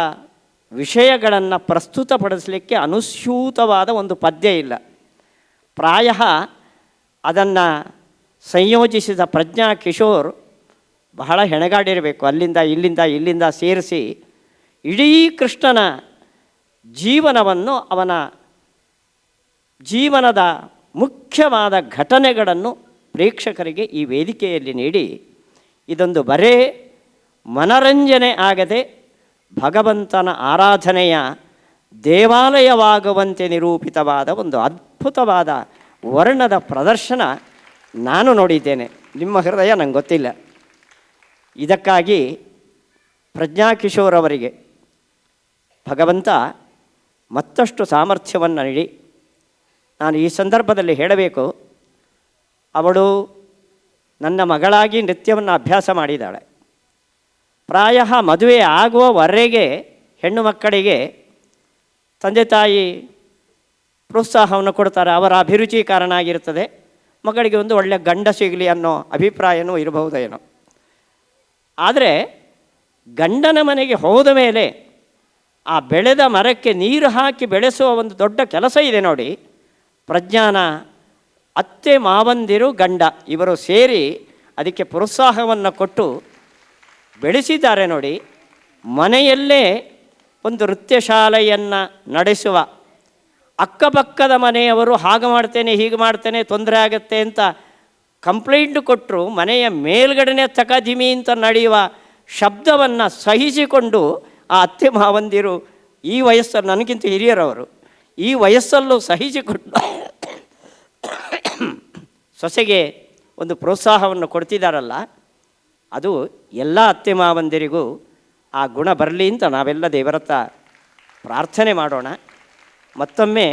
ವಿಷಯಗಳನ್ನು ಪ್ರಸ್ತುತಪಡಿಸಲಿಕ್ಕೆ ಅನುಸ್ಯೂತವಾದ ಒಂದು ಪದ್ಯ ಇಲ್ಲ. ಪ್ರಾಯ ಅದನ್ನು ಸಂಯೋಜಿಸಿದ ಪ್ರಜ್ಞಾ ಕಿಶೋರ್ ಬಹಳ ಹೆಣಗಾಡಿರಬೇಕು. ಇಲ್ಲಿಂದ ಸೇರಿಸಿ ಇಡೀ ಕೃಷ್ಣನ ಜೀವನವನ್ನು, ಅವನ ಜೀವನದ ಮುಖ್ಯವಾದ ಘಟನೆಗಳನ್ನು ಪ್ರೇಕ್ಷಕರಿಗೆ ಈ ವೇದಿಕೆಯಲ್ಲಿ ನೀಡಿ, ಇದೊಂದು ಬರೇ ಮನರಂಜನೆ ಆಗದೆ ಭಗವಂತನ ಆರಾಧನೆಯ ದೇವಾಲಯವಾಗುವಂತೆ ನಿರೂಪಿತವಾದ ಒಂದು ಅದ್ಭುತವಾದ ವರ್ಣದ ಪ್ರದರ್ಶನ ನಾನು ನೋಡಿದ್ದೇನೆ. ನಿಮ್ಮ ಹೃದಯ ನಂಗೆ ಗೊತ್ತಿಲ್ಲ. ಇದಕ್ಕಾಗಿ ಪ್ರಜ್ಞಾ ಕಿಶೋರ್ ಅವರಿಗೆ ಭಗವಂತ ಮತ್ತಷ್ಟು ಸಾಮರ್ಥ್ಯವನ್ನು ನೀಡಿ, ನಾನು ಈ ಸಂದರ್ಭದಲ್ಲಿ ಹೇಳಬೇಕು, ಅವಳು ನನ್ನ ಮಗಳಾಗಿ ನೃತ್ಯವನ್ನು ಅಭ್ಯಾಸ ಮಾಡಿದ್ದಾಳೆ. ಪ್ರಾಯ ಮದುವೆ ಆಗುವವರೆಗೆ ಹೆಣ್ಣು ಮಕ್ಕಳಿಗೆ ತಂದೆ ತಾಯಿ ಪ್ರೋತ್ಸಾಹವನ್ನು ಕೊಡ್ತಾರೆ, ಅವರ ಅಭಿರುಚಿ ಕಾರಣ ಆಗಿರ್ತದೆ. ಮಗಳಿಗೆ ಒಂದು ಒಳ್ಳೆಯ ಗಂಡ ಸಿಗಲಿ ಅನ್ನೋ ಅಭಿಪ್ರಾಯವೂ ಇರಬಹುದೇನೋ. ಆದರೆ ಗಂಡನ ಮನೆಗೆ ಹೋದ ಮೇಲೆ ಆ ಬೆಳೆದ ಮರಕ್ಕೆ ನೀರು ಹಾಕಿ ಬೆಳೆಸುವ ಒಂದು ದೊಡ್ಡ ಕೆಲಸ ಇದೆ ನೋಡಿ. ಪ್ರಜ್ಞಾನ ಅತ್ತೆ ಮಾವಂದಿರು ಗಂಡ ಇವರು ಸೇರಿ ಅದಕ್ಕೆ ಪ್ರೋತ್ಸಾಹವನ್ನು ಕೊಟ್ಟು ಬೆಳೆಸಿದ್ದಾರೆ ನೋಡಿ. ಮನೆಯಲ್ಲೇ ಒಂದು ನೃತ್ಯ ಶಾಲೆಯನ್ನು ನಡೆಸುವ ಅಕ್ಕಪಕ್ಕದ ಮನೆಯವರು ಹಾಗೆ ಮಾಡ್ತೇನೆ ಹೀಗೆ ಮಾಡ್ತೇನೆ ತೊಂದರೆ ಆಗುತ್ತೆ ಅಂತ ಕಂಪ್ಲೇಂಟ್ ಕೊಟ್ಟರು ಮನೆಯ ಮೇಲ್ಗಡೆನೇ ತಕಧಿಮಿ ಅಂತ ನಡೆಯುವ ಶಬ್ದವನ್ನು ಸಹಿಸಿಕೊಂಡು ಆ ಅತ್ತೆ ಮಾವಂದಿರು ಈ ವಯಸ್ಸಲ್ಲಿ ನನಗಿಂತ ಹಿರಿಯರವರು ಈ ವಯಸ್ಸಲ್ಲೂ ಸಹಿಸಿಕೊಂಡು ಸೊಸೆಗೆ ಒಂದು ಪ್ರೋತ್ಸಾಹವನ್ನು ಕೊಡ್ತಿದ್ದಾರಲ್ಲ, ಅದು ಎಲ್ಲ ಅತ್ತೆ ಮಾವಂದಿರಿಗೂ ಆ ಗುಣ ಬರಲಿ ಅಂತ ನಾವೆಲ್ಲ ದೇವರತ್ತ ಪ್ರಾರ್ಥನೆ ಮಾಡೋಣ. ಮತ್ತೊಮ್ಮೆ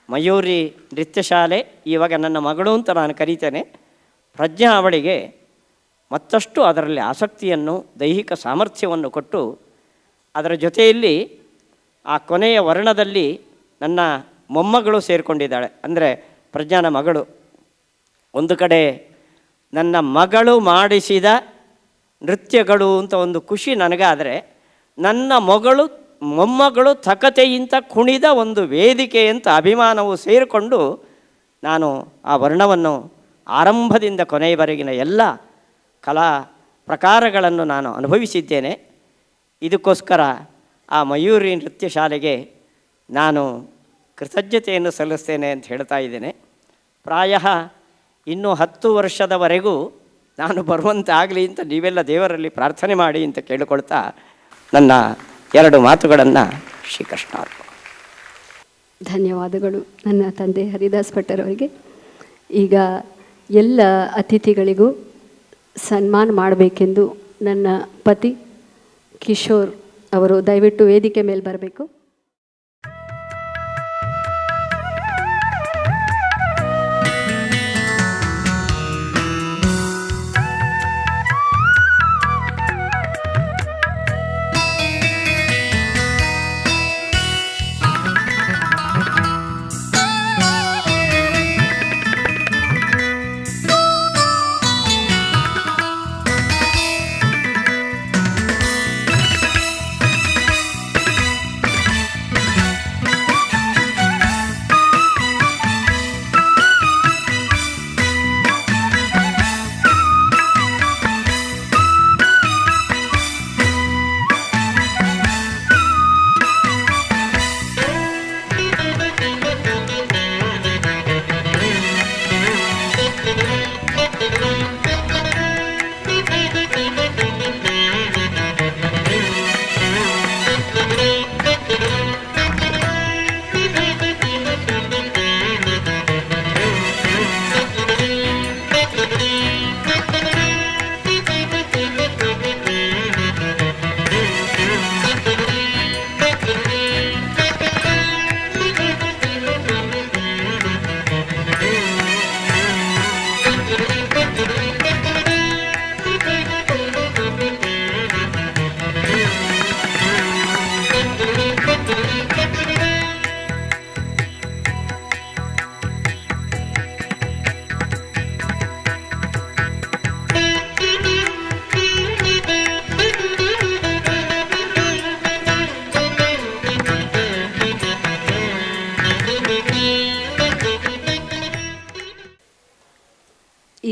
ಮಯೂರಿ ನೃತ್ಯ ಶಾಲೆ, ಇವಾಗ ನನ್ನ ಮಗಳು ಅಂತ ನಾನು ಕರೀತೇನೆ, ಪ್ರಜ್ಞಾ ಅವಳಿಗೆ ಮತ್ತಷ್ಟು ಅದರಲ್ಲಿ ಆಸಕ್ತಿಯನ್ನು ದೈಹಿಕ ಸಾಮರ್ಥ್ಯವನ್ನು ಕೊಟ್ಟು ಅದರ ಜೊತೆಯಲ್ಲಿ ಆ ಕೊನೆಯ ವರ್ಣದಲ್ಲಿ ನನ್ನ ಮೊಮ್ಮಗಳು ಸೇರಿಕೊಂಡಿದ್ದಾಳೆ. ಅಂದರೆ ಪ್ರಜ್ಞಾನ ಮಗಳು. ಒಂದು ಕಡೆ ನನ್ನ ಮಗಳು ಮಾಡಿಸಿದ ನೃತ್ಯಗಳು ಅಂತ ಒಂದು ಖುಷಿ ನನಗಾದರೆ, ನನ್ನ ಮೊಮ್ಮಗಳು ತಕತೆಯಿಂದ ಕುಣಿದ ಒಂದು ವೇದಿಕೆ ಅಂತ ಅಭಿಮಾನವು ಸೇರಿಕೊಂಡು ನಾನು ಆ ವರ್ಣವನ್ನು ಆರಂಭದಿಂದ ಕೊನೆಯವರೆಗಿನ ಎಲ್ಲ ಕಲಾ ಪ್ರಕಾರಗಳನ್ನು ನಾನು ಅನುಭವಿಸಿದ್ದೇನೆ. ಇದಕ್ಕೋಸ್ಕರ ಆ ಮಯೂರಿ ನೃತ್ಯ ಶಾಲೆಗೆ ನಾನು ಕೃತಜ್ಞತೆಯನ್ನು ಸಲ್ಲಿಸ್ತೇನೆ ಅಂತ ಹೇಳ್ತಾ ಇದ್ದೇನೆ. ಪ್ರಾಯ ಇನ್ನೂ 10 ವರ್ಷದವರೆಗೂ ನಾನು ಬರುವಂತೆ ಆಗಲಿ ಅಂತ ನೀವೆಲ್ಲ ದೇವರಲ್ಲಿ ಪ್ರಾರ್ಥನೆ ಮಾಡಿ ಅಂತ ಕೇಳಿಕೊಳ್ತಾ ನನ್ನ 2 ಮಾತುಗಳನ್ನು ಶ್ರೀಕೃಷ್ಣ. ಧನ್ಯವಾದಗಳು ನನ್ನ ತಂದೆ ಹರಿದಾಸ್ ಭಟ್ಟರ್ ಅವರಿಗೆ. ಈಗ ಎಲ್ಲ ಅತಿಥಿಗಳಿಗೂ ಸನ್ಮಾನ ಮಾಡಬೇಕೆಂದು ನನ್ನ ಪತಿ ಕಿಶೋರ್ ಅವರು ದಯವಿಟ್ಟು ವೇದಿಕೆ ಮೇಲೆ ಬರಬೇಕು.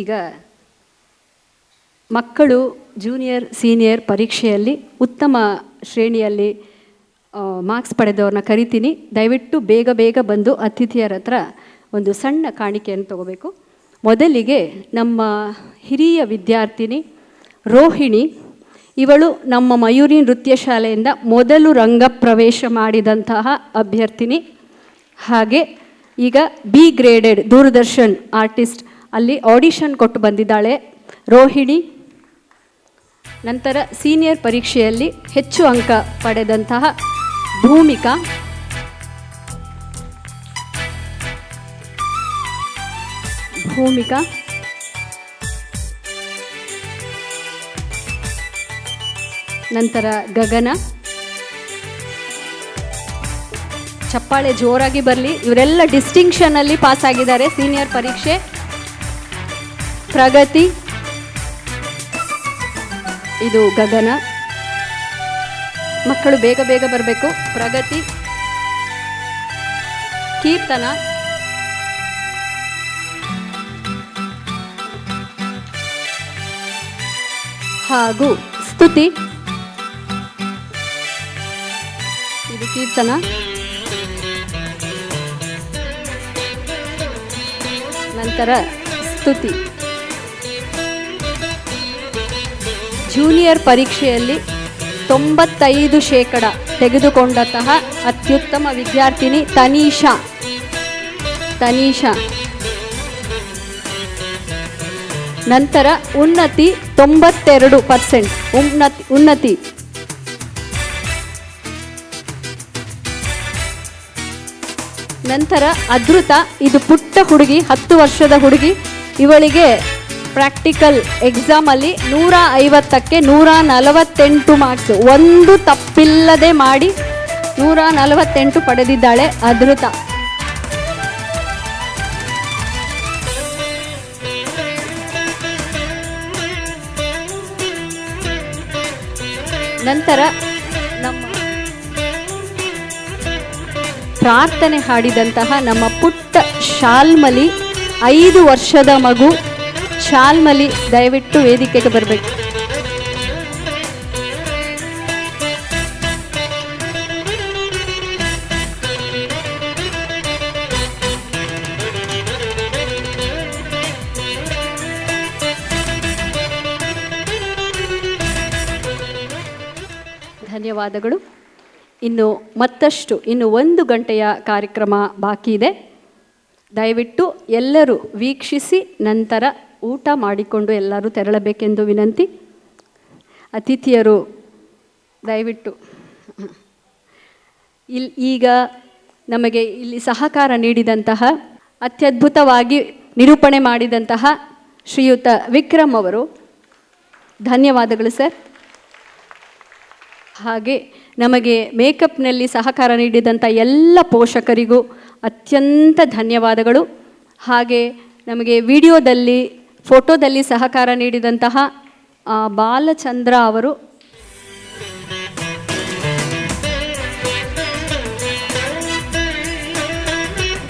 ಈಗ ಮಕ್ಕಳು ಜೂನಿಯರ್ ಸೀನಿಯರ್ ಪರೀಕ್ಷೆಯಲ್ಲಿ ಉತ್ತಮ ಶ್ರೇಣಿಯಲ್ಲಿ ಮಾರ್ಕ್ಸ್ ಪಡೆದವ್ರನ್ನ ಕರಿತೀನಿ. ದಯವಿಟ್ಟು ಬೇಗ ಬೇಗ ಬಂದು ಅತಿಥಿಯರ ಹತ್ರ ಒಂದು ಸಣ್ಣ ಕಾಣಿಕೆಯನ್ನು ತಗೋಬೇಕು. ಮೊದಲಿಗೆ ನಮ್ಮ ಹಿರಿಯ ವಿದ್ಯಾರ್ಥಿನಿ ರೋಹಿಣಿ, ಇವಳು ನಮ್ಮ ಮಯೂರಿ ನೃತ್ಯ ಶಾಲೆಯಿಂದ ಮೊದಲು ರಂಗ ಪ್ರವೇಶ ಮಾಡಿದಂತಹ ಅಭ್ಯರ್ಥಿನಿ. ಹಾಗೆ ಈಗ ಬಿ ಗ್ರೇಡೆಡ್ ದೂರದರ್ಶನ್ ಆರ್ಟಿಸ್ಟ್ ಅಲ್ಲಿ ಆಡಿಷನ್ ಕೊಟ್ಟು ಬಂದಿದ್ದಾಳೆ ರೋಹಿಣಿ. ನಂತರ ಸೀನಿಯರ್ ಪರೀಕ್ಷೆಯಲ್ಲಿ ಹೆಚ್ಚು ಅಂಕ ಪಡೆದಂತಹ ಭೂಮಿಕಾ, ನಂತರ ಗಗನ. ಚಪ್ಪಾಳೆ ಜೋರಾಗಿ ಬರಲಿ. ಇವರೆಲ್ಲ ಡಿಸ್ಟಿಂಕ್ಷನಲ್ಲಿ ಪಾಸ್ ಆಗಿದ್ದಾರೆ ಸೀನಿಯರ್ ಪರೀಕ್ಷೆ. ಪ್ರಗತಿ, ಇದು ಗಗನ. ಮಕ್ಕಳು ಬೇಗ ಬೇಗ ಬರಬೇಕು. ಪ್ರಗತಿ, ಕೀರ್ತನ, ಹಾಗೂ ಸ್ತುತಿ. ಇದು ಕೀರ್ತನ. ನಂತರ ಸ್ತುತಿ. ಜೂನಿಯರ್ ಪರೀಕ್ಷೆಯಲ್ಲಿ 95% ತೆಗೆದುಕೊಂಡಂತಹ ಅತ್ಯುತ್ತಮ ವಿದ್ಯಾರ್ಥಿನಿ ತನೀಷಾ. ನಂತರ ಉನ್ನತಿ 92%. ಉನ್ನತಿ. ನಂತರ ಅದೃತ, ಇದು ಪುಟ್ಟ ಹುಡುಗಿ, 10 ವರ್ಷದ ಹುಡುಗಿ. ಇವಳಿಗೆ ಪ್ರಾಕ್ಟಿಕಲ್ ಎಕ್ಸಾಮಲ್ಲಿ 150ಕ್ಕೆ 148 ಮಾರ್ಕ್ಸ್, ಒಂದು ತಪ್ಪಿಲ್ಲದೆ ಮಾಡಿ 148 ಪಡೆದಿದ್ದಾಳೆ ಅದೃತ. ನಂತರ ನಮ್ಮ ಪ್ರಾರ್ಥನೆ ಹಾಡಿದಂತಹ ನಮ್ಮ ಪುಟ್ಟ ಶಾಲ್ಮಲಿ, 5 ವರ್ಷದ ಮಗು ಶಾಲ್ಮಲಿ, ದಯವಿಟ್ಟು ವೇದಿಕೆಗೆ ಬರಬೇಕು. ಧನ್ಯವಾದಗಳು. ಇನ್ನು ಮತ್ತಷ್ಟು, ಇನ್ನು 1 ಗಂಟೆಯ ಕಾರ್ಯಕ್ರಮ ಬಾಕಿ ಇದೆ. ದಯವಿಟ್ಟು ಎಲ್ಲರೂ ವೀಕ್ಷಿಸಿ ನಂತರ ಊಟ ಮಾಡಿಕೊಂಡು ಎಲ್ಲರೂ ತೆರಳಬೇಕೆಂದು ವಿನಂತಿ. ಅತಿಥಿಯರು ದಯವಿಟ್ಟು ಈಗ ನಮಗೆ ಇಲ್ಲಿ ಸಹಕಾರ ನೀಡಿದಂತಹ, ಅತ್ಯದ್ಭುತವಾಗಿ ನಿರೂಪಣೆ ಮಾಡಿದಂತಹ ಶ್ರೀಯುತ ವಿಕ್ರಮ್ ಅವರು, ಧನ್ಯವಾದಗಳು ಸರ್. ಹಾಗೆ ನಮಗೆ ಮೇಕಪ್ನಲ್ಲಿ ಸಹಕಾರ ನೀಡಿದಂಥ ಎಲ್ಲ ಪೋಷಕರಿಗೂ ಅತ್ಯಂತ ಧನ್ಯವಾದಗಳು. ಹಾಗೆ ನಮಗೆ ವಿಡಿಯೋದಲ್ಲಿ, ಫೋಟೋದಲ್ಲಿ ಸಹಕಾರ ನೀಡಿದಂತಹ ಬಾಲಚಂದ್ರ ಅವರು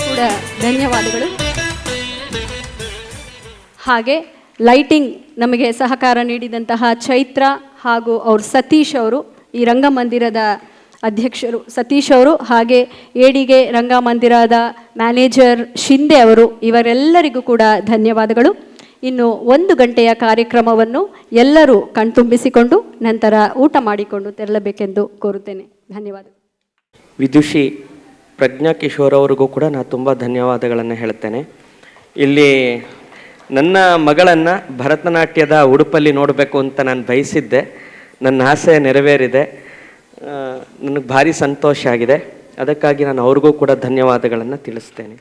ಕೂಡ ಧನ್ಯವಾದಗಳು. ಹಾಗೆ ಲೈಟಿಂಗ್ ನಮಗೆ ಸಹಕಾರ ನೀಡಿದಂತಹ ಚೈತ್ರ ಹಾಗೂ ಅವರು ಸತೀಶ್ ಅವರು, ಈ ರಂಗಮಂದಿರದ ಅಧ್ಯಕ್ಷರು ಸತೀಶ್ ಅವರು, ಹಾಗೆ ಏಡಿಗೆ ರಂಗಮಂದಿರದ ಮ್ಯಾನೇಜರ್ ಶಿಂದೆ ಅವರು, ಇವರೆಲ್ಲರಿಗೂ ಕೂಡ ಧನ್ಯವಾದಗಳು. ಇನ್ನು 1 ಗಂಟೆಯ ಕಾರ್ಯಕ್ರಮವನ್ನು ಎಲ್ಲರೂ ಕಣ್ತುಂಬಿಸಿಕೊಂಡು ನಂತರ ಊಟ ಮಾಡಿಕೊಂಡು ತೆರಳಬೇಕೆಂದು ಕೋರುತ್ತೇನೆ. ಧನ್ಯವಾದ. ವಿದುಷಿ ಪ್ರಜ್ಞಾ ಕಿಶೋರ್ ಅವರಿಗೂ ಕೂಡ ನಾನು ತುಂಬ ಧನ್ಯವಾದಗಳನ್ನು ಹೇಳ್ತೇನೆ. ಇಲ್ಲಿ ನನ್ನ ಮಗಳನ್ನು ಭರತನಾಟ್ಯದ ಉಡುಪಲ್ಲಿ ನೋಡಬೇಕು ಅಂತ ನಾನು ಬಯಸಿದ್ದೆ. ನನ್ನ ಆಸೆ ನೆರವೇರಿದೆ. ನನಗೆ ಭಾರಿ ಸಂತೋಷ ಆಗಿದೆ. ಅದಕ್ಕಾಗಿ ನಾನು ಅವ್ರಿಗೂ ಕೂಡ ಧನ್ಯವಾದಗಳನ್ನು ತಿಳಿಸ್ತೇನೆ.